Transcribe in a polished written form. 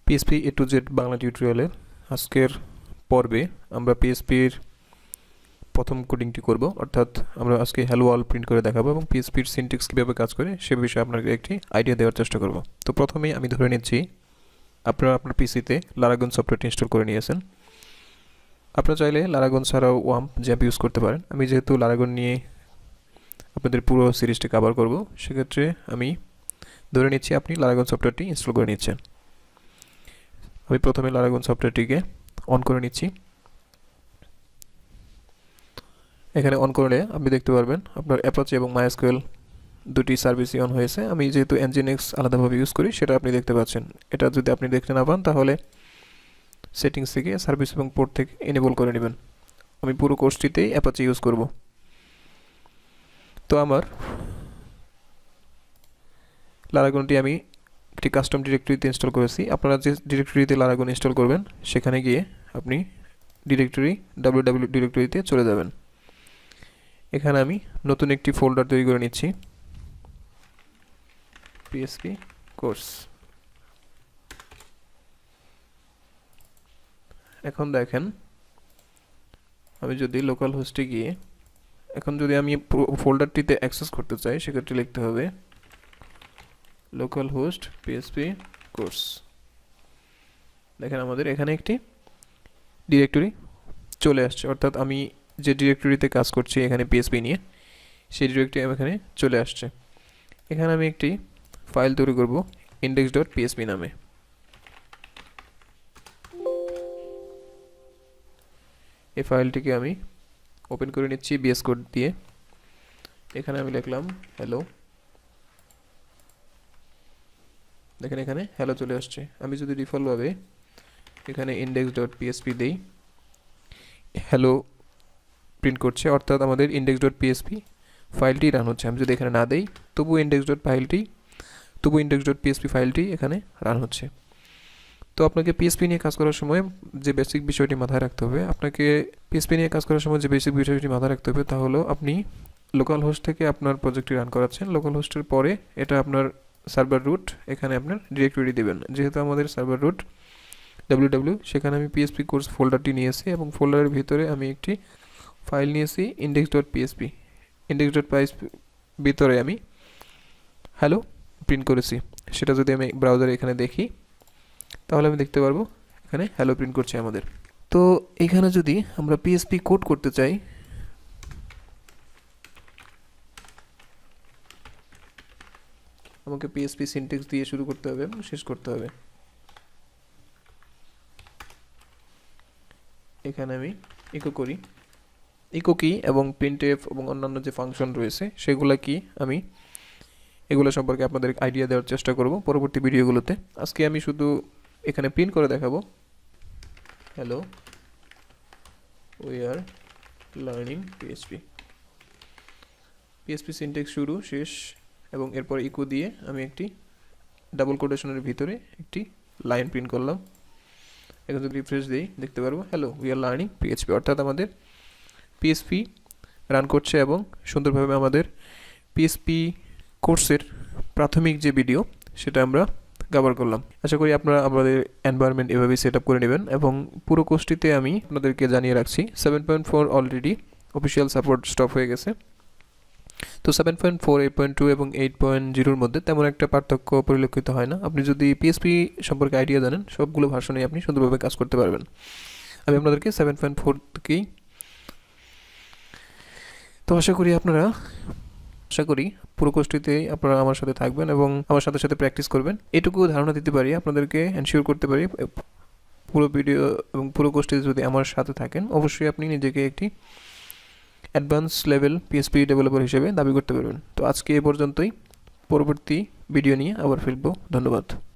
PHP A to Z Bangla টিউটোরিয়ালের আজকের পর্বে আমরা PHPর প্রথম কোডিংটি করব, অর্থাৎ আমরা আজকে হ্যালো ওয়ার্ল্ড প্রিন্ট করে দেখাবো এবং PHPর সিনট্যাক্স কীভাবে কাজ করে সে বিষয়ে আপনাকে একটি আইডিয়া দেওয়ার চেষ্টা করব। তো প্রথমেই আমি ধরে নিচ্ছি আপনারা আপনার পিসিতে লারাগন সফটওয়্যারটি ইনস্টল করে নিয়েছেন। আপনারা চাইলে লারাগন ছাড়াও ওয়াম্প জ্যাম্প ইউজ করতে পারেন। আমি যেহেতু লারাগন নিয়ে আপনাদের পুরো সিরিজটি কভার করব, সেক্ষেত্রে আমি ধরে নিচ্ছি আপনি লারাগন সফটওয়্যারটি ইনস্টল করে নিচ্ছেন। আমি প্রথমে লারাগন সফটওয়্যারটিকে অন করে নিচ্ছি। এখানে অন করলে আপনি দেখতে পারবেন আপনার অ্যাপাচি এবং মাইএসকিউএল দুটি সার্ভিসই অন হয়েছে। আমি যেহেতু এনজিনিক্স আলাদাভাবে ইউজ করি সেটা আপনি দেখতে পাচ্ছেন। এটা যদি আপনি দেখতে না পান তাহলে সেটিংস থেকে সার্ভিস এবং পোর্ট থেকে এনেবল করে নেবেন। আমি পুরো কোর্সটিতেই অ্যাপাচি ইউজ করব। তো আমার লারাগনটি আমি একটি কাস্টম ডিরেক্টরিতে ইনস্টল করেছি। আপনারা যে ডিরেক্টরিতে লারাগন ইনস্টল করবেন সেখানে গিয়ে আপনি www ডিরেক্টরিতে চলে যাবেন। এখানে আমি নতুন একটি ফোল্ডার তৈরি করে নিচ্ছি, PHP কোর্স। এখন দেখেন, আমি যদি লোকাল হোস্টে গিয়ে এখন যদি আমি ফোল্ডারটিতে অ্যাক্সেস করতে চাই সেক্ষেত্রে লিখতে হবে লোকাল হোস্ট PHP কোর্স। দেখেন আমাদের এখানে একটি ডিরেক্টরি চলে আসছে, অর্থাৎ আমি যে ডিরেক্টরিতে কাজ করছি এখানে PHP নিয়ে, সেই ডিরেক্টরি এখানে চলে আসছে। এখানে আমি একটি ফাইল তৈরি করব index.php নামে। এই ফাইলটিকে আমি ওপেন করে নিচ্ছি VS কোড দিয়ে। এখানে আমি লিখলাম হ্যালো। দেখেন এখানে হ্যালো চলে আসছে। আমি যদি ডিফল্টভাবে এখানে index.php দেই, হ্যালো প্রিন্ট করছে, অর্থাৎ আমাদের index.php ফাইলটি রান হচ্ছে। আমি যদি এখানে না দেই তবু index.php ফাইলটি এখানে রান হচ্ছে। তো আপনাকে PHP নিয়ে কাজ করার সময় যে বেসিক বিষয়টি মাথায় রাখতে হবে, তা হলো আপনি লোকাল হোস্ট থেকে আপনার প্রজেক্টটি রান করাচ্ছেন। লোকাল হোস্টের পরে এটা আপনার সার্ভার রুট, এখানে আপনার ডিরেক্টরি দেবেন। যেহেতু আমাদের সার্ভার রুট www, সেখানে আমি PHP কোর্স ফোল্ডারটি নিয়েছি এবং ফোল্ডারের ভিতরে আমি একটি ফাইল নিয়েছি index.php ভিতরে আমি হ্যালো প্রিন্ট করেছি। সেটা যদি আমি ব্রাউজারে এখানে দেখি তাহলে আমি দেখতে পারবো এখানে হ্যালো প্রিন্ট করছে আমাদের। তো এখানে যদি আমরা PHP কোড করতে চাই, আমাকে PHP সিনট্যাক্স দিয়ে শুরু করতে হবে এবং শেষ করতে হবে। এখানে আমি ইকো কি এবং প্রিন্টএফ এবং অন্যান্য যে ফাংশন রয়েছে এগুলো সম্পর্কে আপনাদের আইডিয়া দেওয়ার চেষ্টা করব পরবর্তী ভিডিওগুলোতে। আজকে আমি শুধু এখানে প্রিন্ট করে দেখাবো hello we are learning PHP syntax শুরু শেষ এবং এরপর ইকো দিয়ে আমি একটি ডাবল কোটেশনের ভিতরে একটি লাইন প্রিন্ট করলাম। এখন যদি রিফ্রেশ দিই দেখতে পারবো hello we are learning PHP, অর্থাৎ আমাদের PHP রান করছে এবং সুন্দরভাবে আমাদের PHP কোর্সের প্রাথমিক যে ভিডিও সেটা আমরা কভার করলাম। আশা করি আপনারা আমাদের এনভায়রনমেন্ট এভাবেই সেট আপ করে নেবেন এবং পুরো কোর্সটিতে আমি আপনাদেরকে জানিয়ে রাখছি 7.4 অলরেডি অফিসিয়াল সাপোর্ট স্টপ হয়ে গেছে। তো 7.4, 8.2 এবং 8.0-র মধ্যে তেমন একটা পার্থক্য পরিলক্ষিত হয় না। আপনি যদি PHP সম্পর্কে আইডিয়া জানেন সবগুলো ভার্সনেই আপনি সুন্দরভাবে কাজ করতে পারবেন। আমি আপনাদেরকে 7.4 থেকেই, তো আশা করি পুরো কোর্সটিতে আপনারা আমার সাথে থাকবেন এবং আমার সাথে সাথে প্র্যাকটিস করবেন। এটুকু ধারণা দিতে পারি, আপনাদেরকে এনশিওর করতে পারি পুরো ভিডিও এবং পুরো কোর্সটিতে যদি আমার সাথে থাকেন অবশ্যই আপনি নিজেকে একটি অ্যাডভান্স লেভেল PHP ডেভেলপার হিসেবে দাবি করতে পারবেন। তো আজকে এ পর্যন্তই, পরবর্তী ভিডিও নিয়ে আবার ফিরবো। ধন্যবাদ।